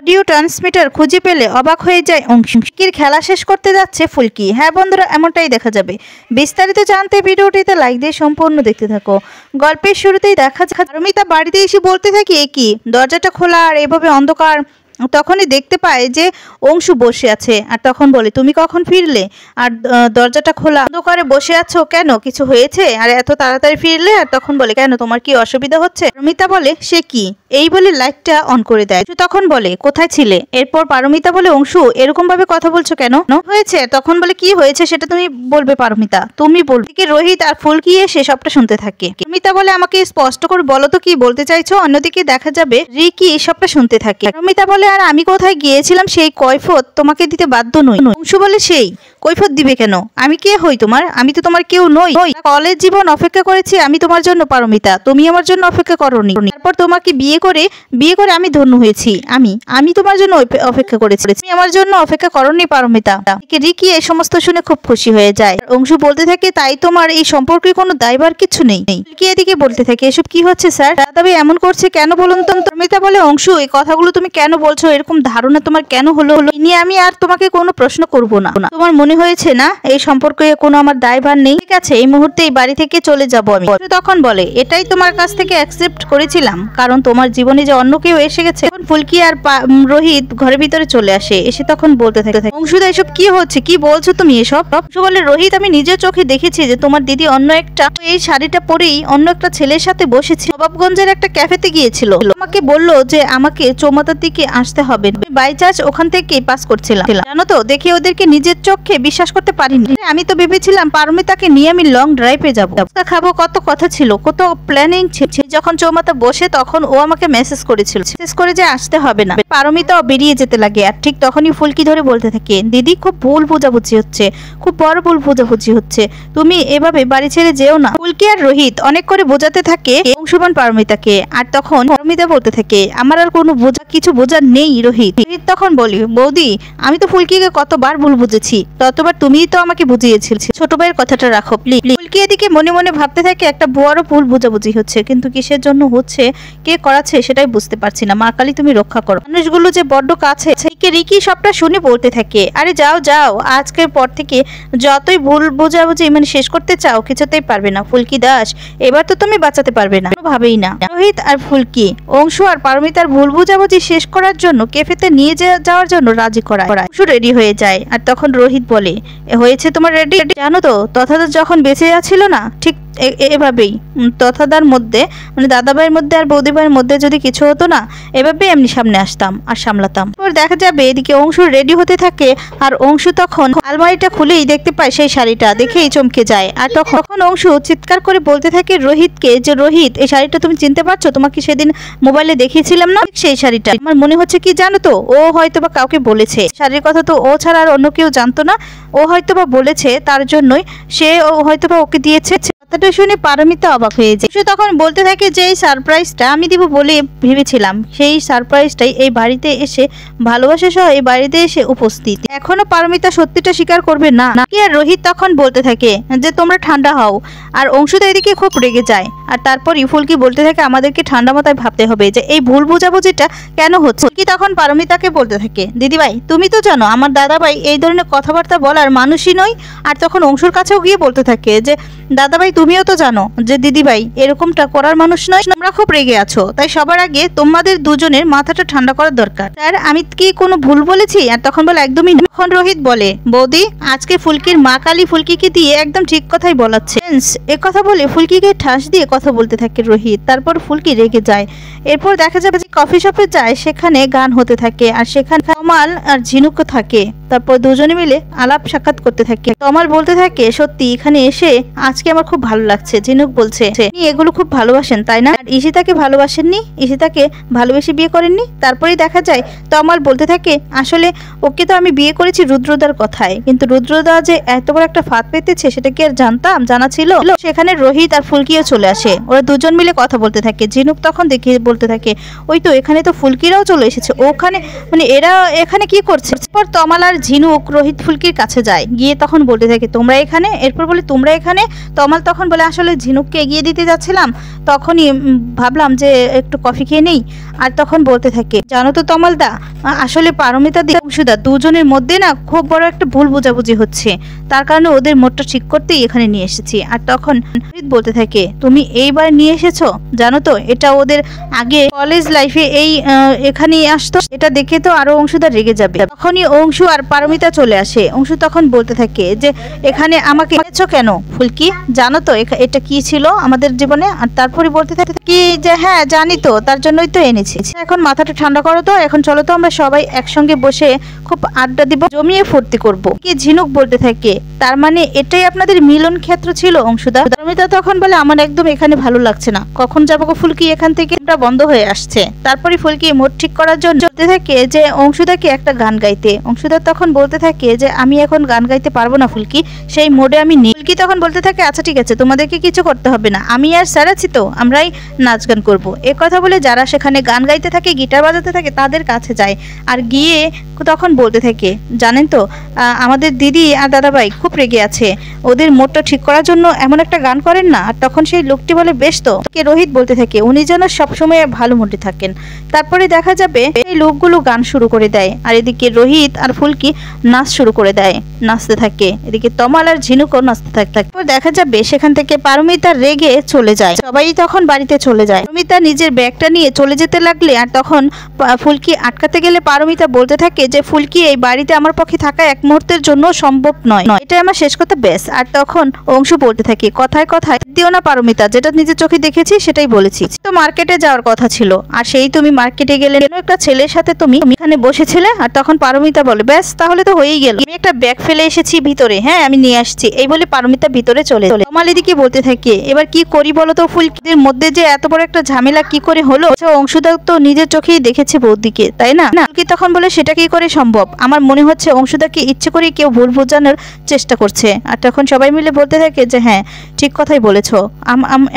Audio transmitter খুঁজে পেলে অবাক হয়ে যায় অংশু। ফুলকির খেলা শেষ করতে যাচ্ছে ফুলকি। হ্যাঁ বন্ধুরা, এমনটাই দেখা যাবে। বিস্তারিত জানতে ভিডিওটিতে লাইক দিয়ে সম্পূর্ণ দেখতে থাকো। গল্পের শুরুতেই দেখা যায় পারমিতা বাড়িতে এসে বলতে থাকে, এ কি দরজাটা খোলা আর এভাবে অন্ধকার। তখনই দেখতে পায় যে অংশু বসে আছে, আর তখন বলে, তুমি কখন ফিরলে আর দরজাটা খোলা, অন্ধকারে বসে আছো কেন, কিছু হয়েছে আর এত তাড়াতাড়ি ফিরলে? আর তখন বলে, কেন তোমার কি অসুবিধা হচ্ছে? পারমিতা বলে, সে কি, এই বলে লাইটটা অন করে দেয়। তখন বলে, কোথায় ছিলে? এরপর পারমিতা বলে, অংশু এরকম ভাবে কথা বলছো কেন, হয়েছে? তখন বলে, কি হয়েছে সেটা তুমি বলবে পারমিতা, তুমি বলবে। রোহিত আর ফুলকি এসে সবটা শুনতে থাকে। পারমিতা বলে, আমাকে স্পষ্ট করে বলো তো কি বলতে চাইছো। অন্যদিকে দেখা যাবে রিকি সবটা শুনতে থাকে। পারমিতা বলে, আর আমি কোথায় গিয়েছিলাম সেই কৈফত তোমাকে দিতে বাধ্য নই। অংশু বলে, সেই কৈফত দিবে কেন? আমি কে হই তোমার? আমি তো তোমার কেউ নই। কলেজ জীবন অপেক্ষা করেছি আমি তোমার জন্য পারমিতা, তুমি আমার জন্য অপেক্ষা করোনি। তারপর তোমাকে বিয়ে করে আমি ধন্য হয়েছি। আমি তোমার জন্য অপেক্ষা করেছি, তুমি আমার জন্য অপেক্ষা করোনি পারমিতা। রিকি এই সমস্ত শুনে খুব খুশি হয়ে যায়। অংশু বলতে থাকে, তাই তোমার এই সম্পর্কে কোনো দায়ভার কিছু নেই। কি এদিকে বলতে থাকে, এসব কি হচ্ছে স্যার? দাদাভাই এমন করছে কেন বলুন তো? পারমিতা বলে, অংশু এই কথাগুলো তুমি কেন বলছো? এরকম ধারণা তোমার কেন হলো? নিয়ে আমি আর তোমাকে কোনো প্রশ্ন করব না। তোমার মনে হয়েছে না এই সম্পর্কে কোনো আমার দায়ভার নেই? ঠিক আছে, এই মুহূর্তে এই বাড়ি থেকে চলে যাব আমি। তখন বলে, এটাই তোমার কাছ থেকে অ্যাকসেপ্ট করেছিলাম, কারণ তোমার জীবনে যে অন্য কেউ এসে গেছে। তখন ফুলকি আর রোহিত ঘরের ভিতরে চলে আসে। এসে তখন বলতে থাকে, অংশুদা এসব কি হচ্ছে, কি বলছো তুমি এসব? অংশু বলে, রোহিত আমি নিজের চোখে দেখেছি যে তোমার দিদি অন্য একটা, এই শাড়িটা পরেই অন্য একটা ছেলের সাথে বসেছে। নবাবগঞ্জের একটা ক্যাফেতে গিয়েছিল। আমাকে বললো যে আমাকে চৌমাথার দিকে আসতে হবে। বাই চান্স ওখান থেকে পাস করছিলাম, জানো তো। দেখে ওদেরকে নিজের চোখে বিশ্বাস করতে পারিনি। আমি তো ভেবেছিলাম পারমিতাকে নিয়ে আমি লং ড্রাইভে যাবো, খাবো, কত কথা ছিল, কত প্ল্যানিং ছিল। যখন চৌমাথা বসে তখন ও আমাকে মেসেজ করেছিল, মেসেজ করে যে আসতে হবে না। পারমিতাও বেরিয়ে যেতে লাগে। আর ঠিক তখনই ফুলকি ধরে বলতে থাকে, দিদি খুব ভুল বোঝাবুঝি হচ্ছে, খুব বড় ভুল বোঝাবুঝি হচ্ছে, তুমি এভাবে বাড়ি ছেড়ে যেও না। ফুলকি আর রোহিত অনেক করে বোঝাতে থাকে অংশুমান পারমিতাকে। আর তখন পারমিতা বলতে থাকে, আমার আর কোনো কিছু বোঝার নেই রোহিত। তখন বলি, বৌদি আমি তো ফুলকিকে কতবার ভুল বুঝেছি, ততবার তুমিই তো আমাকে বুঝিয়েছিলে। ছোট ভাইয়ের কথাটা রাখো প্লিজ। ফুলকি এদিকে মনে মনে ভাবতে থাকে, একটা বড় ভুল বোঝাবুঝি হচ্ছে, কিন্তু কিসের জন্য হচ্ছে, কে করাচ্ছে সেটাই বুঝতে পারছি না। মা কালী তুমি রক্ষা করো, মানুষগুলো যে বড্ড কাছে। রিকি সবটা শুনে বলতে থাকে, আরে যাও যাও, আজকের পর থেকে যতই ভুল বোঝাবুঝি শেষ করতে চাও কিছুতেই পারবে না ফুলকি দাস, এবার তো তুমি বাঁচাতে পারবে না, ভাবেই না। রোহিত আর ফুলকি অংশু আর পারমিতার ভুল বোঝাবুঝি শেষ করার জন্য কেফেতে নিয়ে যাওয়ার জন্য রাজি করায়। অংশু রেডি হয়ে যায়। আর তখন রোহিত বলে, হয়েছে তোমার রেডি? জানো তো তথাদার যখন বেঁচে ছিল না, ঠিক এভাবেই তথাদার মধ্যে দাদাভাইয়ের মধ্যে আর বৌদিভাইয়ের মধ্যে যদি কিছু হতো না, এভাবেই এমনি সামনে আসতাম আর সামলাতাম। দেখা যাবে এদিকে অংশু রেডি হতে থাকে। আর অংশু তখন আলমারিটা খুলেই দেখতে পায় সেই শাড়িটা, দেখেই চমকে যায়। আর তখন অংশু চিৎকার করে বলতে থাকে রোহিতকে, যে রোহিত এই শাড়িটা তুমি চিনতে পারছো? তোমাকে সেদিন মোবাইলে দেখিয়েছিলাম না সেই শাড়িটা। আমার মনে হচ্ছে কি জানো তো, ও হয়তো বা কাউকে বলেছে শাড়ির কথা, তো ও ছাড়া আর অন্য কেউ জানতো না, ও হয়তো বা বলেছে, তার জন্যই সে হয়তো বা ওকে দিয়েছে। কথাটা শুনে পারমিতা অবাক হয়ে যায়। তখন বলতে থাকে যে এই সারপ্রাইজটা আমি দিব বলে ভেবেছিলাম, সেই সারপ্রাইজটাই এই বাড়িতে এসে ভালোবাসা সহ এই বাড়িতে এসে উপস্থিত। এখনো পারমিতা সত্যিটা স্বীকার করবে না। আর রোহিত তখন বলতে থাকে যে তোমরা ঠান্ডা হও। আর অংশুদা এদিকে খুব রেগে যায়। আর তারপর ফুলকি বলতে থাকে, আমাদেরকে ঠান্ডা মাথায় ভাবতে হবে যে এই ভুল বোঝাবুঝিটা কেন হচ্ছে। কি তখন পারমিতাকে বলতে থাকে, দিদিভাই তুমি তো জানো আমার দাদাভাই এই ধরনের কথাবার্তা বলার মানুষই নয়। আর তখন অংশুর কাছেও গিয়ে বলতে থাকে যে দাদাভাই তুমিও তো জানো যে দিদিভাই এরকমটা করার মানুষ নয়, তোমরা খুব রেগে আছো, তাই সবার আগে তোমাদের দুজনের মাথাটা ঠান্ডা করার দরকার। স্যার আমি কি কোনো ভুল বলেছি? আর তখন বলে একদমই। তখন রোহিত বলে, বৌদি আজকে ফুলকির মা কালী ফুলকিকে দিয়ে একদম ঠিক কথাই বলাচ্ছে। এ কথা বলে ফুলকিকে ঠাস দিয়ে কথা বলতে থাকে রোহিত। তারপর ফুলকি রেগে যায়। এরপর দেখা যাবে যে কফি শপে যায়, সেখানে গান হতে থাকে। আর সেখানে তমাল আর ঝিনুক থাকে। তারপর দুজনে মিলে আলাপ সাক্ষাৎ করতে থাকে। তমাল বলতে থাকে, সত্যি এখানে এসে আজকে আমার খুব ভালো লাগছে। ঝিনুক বলছে, আপনি এগুলো খুব ভালোবাসেন তাই না? আর ঈশিতাকে ভালোবাসেননি, ঈশিতাকে ভালোবেসে বিয়ে করেননি? তারপরেই দেখা যায় তমাল বলতে থাকে, আসলে ওকে তো আমি বিয়ে করেছি রুদ্রদার কথায়, কিন্তু রুদ্রদা যে এত বড় একটা ফাঁদ পেতেছে সেটা কি আর জানতাম, জানা ছিল? সেখানে রোহিত আর ফুলকিও চলে আসে। ওরা দুজন মিলে কথা বলতে থাকে। ঝিনুক তখন দেখে বলতে থাকে, ওই তো এখানে তো ফুলকিরাও চলে এসেছে, ওখানে এরা এখানে কি করছে? এরপর তমাল আর ঝিনুক রোহিত ফুলকির কাছে যায়, গিয়ে তখন বলতে থাকে তোমরা এখানে। এরপর বলে তোমরা এখানে? তমাল তখন বলে আসলে ঝিনুককে এগিয়ে দিতে যাচ্ছিলাম, তখনই ভাবলাম যে একটু কফি খেয়ে নেই। আর তখন বলতে থাকে, জানো তো তমালদা, আসলে পারমিতা দি অংশুদা দুজনের মধ্যে না খুব বড় একটা ভুল বোঝাবুঝি হচ্ছে, তার কারণে ওদের মোটটা ঠিক করতেই এখানে নিয়ে এসেছি। আর তখন রোহিত বলতে থাকে, তুমি এইবার নিয়ে এসেছো, জানো তো এটা ওদের আগে কলেজ লাইফে এই এখানেই আসতো, এটা দেখে তো আরো অংশুদা রেগে যাবে। তখনই অংশু আর পারমিতা চলে আসে। অংশু তখন বলতে থাকে যে এখানে আমাকে এনেছো কেন ফুলকি, জানো তো এটা কি ছিল আমাদের জীবনে? আর তারপরে বলতে থাকে কি যে হ্যাঁ জানি তো, তার জন্যই তো এনেছি। এখন মাথাটা ঠান্ডা করো তো, এখন চলো তো আমরা সবাই একসঙ্গে বসে খুব আড্ডা দিব, জমিয়ে ফুর্তি করবো। কি ঝিনুক বলতে থাকে, তার মানে এটাই আপনাদের মিলন ক্ষেত্র ছিল অংশুদা? পারমিতা তখন বলে, আমার একদম এখানে ভালো লাগছে না, কখন যাবো গো ফুলকি এখান থেকে, এটা বন্ধ হয়ে আসছে। তারপরে ফুলকি মোট ঠিক করার জন্য বলতে থাকে যে অংশুদাকে একটা গান গাইতে। অংশুদা তখন বলতে থাকে যে আমি এখন গান গাইতে পারবো না ফুলকি, সেই মোডে আমি নেই। ফুলকি তখন বলতে থাকে, আচ্ছা ঠিক আছে, তোমাদেরকে কিছু করতে হবে না, আমি আর স্যার আছি তো, আমরাই নাচ গান করবো। এ কথা বলে যারা সেখানে গান গাইতে থাকে, গিটার বাজাতে থাকে, তাদের কাছে যায়। আর গিয়ে তখন বলতে থাকে, জানেন তো আমাদের দিদি আর দাদাভাই খুব রেগে আছে, ওদের মোডটা ঠিক করার জন্য এমন একটা গান করেন না। আর তখন সেই লোকটি বলে, বেশ তো। রোহিত বলতে থাকে, উনি যেন সবসময় ভালো মুডে থাকেন। তারপরে দেখা যাবে এই লোকগুলো গান শুরু করে দেয়, আর এদিকে রোহিত আর ফুলকি নাচ শুরু করে দেয়, নাচতে থাকে। এদিকে তমাল আর ঝিনুকও নাচতে থাকে। তারপর দেখা যাবে সেখান থেকে পারমিতা রেগে চলে যায়, সবাই তখন বাড়িতে চলে যায়। পারমিতা নিজের ব্যাগটা নিয়ে চলে যেতে লাগলে, আর তখন ফুলকি আটকাতে গেলে পারমিতা বলতে থাকে যে ফুলকি, এই বাড়িতে আমার পক্ষে থাকা এক মুহূর্তের জন্য সম্ভব নয়, এটাই আমার শেষ কথা, ব্যাস। আর তখন অংশু বলতে থাকে, কথায় কথায় দিও না পারমিতা, যেটা নিজের চোখে দেখেছি সেটাই বলেছি। তো মার্কেটে যাওয়ার কথা ছিল, আর সেই তুমি মার্কেটে গেলে একটা ছেলের সাথে তুমি এখানে বসেছিলে। আর তখন পারমিতা বলে, ব্যাস তাহলে তো হয়েই গেল, আমি একটা ব্যাগ ফেলে এসেছি ভিতরে, হ্যাঁ আমি নিয়ে আসছি। এই বলে পারমিতা ভিতরে চলে যায়। তমাল এদিকে বলতে থাকে, এবার কি করি বলো তো ফুলকিদের মধ্যে যে এত বড় একটা ঝামেলা কি করে হলো? অংশুদা তো নিজের চোখেই দেখেছে বৌদিকে, তাই না? ফুলকি তখন বলে, সেটা কি করে সম্ভব? আমার মনে হচ্ছে অংশুদাকে ইচ্ছে করে কেউ ভুল বোঝানোর চেষ্টা করছে। আর তখন সবাই মিলে বলতে থাকে যে হ্যাঁ ঠিক কথাই বলেছো,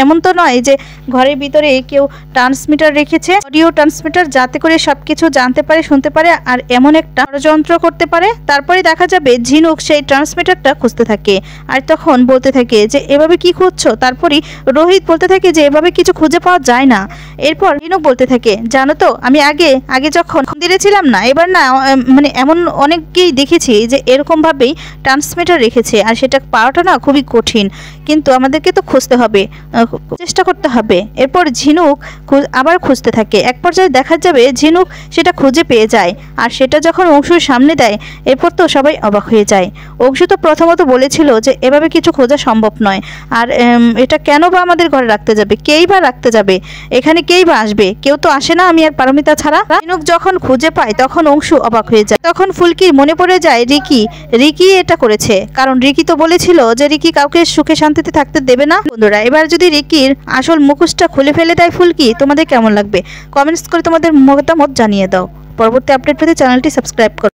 এমন তো নয় যে ঘরের ভিতরে কেউ ট্রান্সমিটার রেখেছে, অডিও ট্রান্সমিটার, যাতে করে সবকিছু জানতে পারে, শুনতে পারে, আর এমন একটা ষড়যন্ত্র করতে পারে। তারপরে দেখা যাবে ঝিনুক সেই ট্রান্সমিটারটা খুঁজতে থাকে। আর তখন বলতে থাকে যে এভাবে কি খুঁজছো? তারপরে রোহিত বলতে থাকে যে এভাবে কিছু খুঁজে পাওয়া যায় না। এরপর ঝিনুক বলতে থাকে, জানো তো আমি আগে যখন মন্দিরে ছিলাম না, এবার না মানে এমন অনেককেই দেখেছি যে এরকম ভাবেই ট্রান্সমিটার রেখেছে, আর সেটা পাওয়াটা না খুবই কঠিন, কিন্তু আমাদেরকে তো খুঁজতে হবে, চেষ্টা করতে হবে। এরপর ঝিনুক আবার খুঁজতে থাকে। এক পর্যায়ে দেখা যাবে ঝিনুক সেটা খুঁজে পেয়ে যায়, আর সেটা যখন অংশুর সামনে দেয়, এরপর তো সবাই অবাক হয়ে যায়। অংশু তো প্রথমত বলেছিল যে এভাবে কিছু খোঁজা সম্ভব নয়, আর এটা কেন বা আমাদের ঘরে রাখতে যাবে, কেই বা রাখতে যাবে, এখানে কেই বা আসবে, কেউ তো আসে না আমি আর পারমিতা ছাড়া। ঝিনুক যখন খুঁজে পায় তখন অংশু অবাক হয়ে যায়। তখন ফুলকির মনে পড়ে যায় রিকি এটা করেছে, কারণ রিকি তো বলেছিল যে রিকি কাউকে সুখে শান্তিতে থাকতে দেবে না। বন্ধুরা, এবার যদি রিকির আসল মুখোশটা খুলে ফেলে দেয় ফুলকি, তোমাদের কেমন লাগবে? কমেন্টস করে তোমাদের মতামত জানিয়ে দাও। পরবর্তী আপডেট পেতে চ্যানেলটি সাবস্ক্রাইব করো।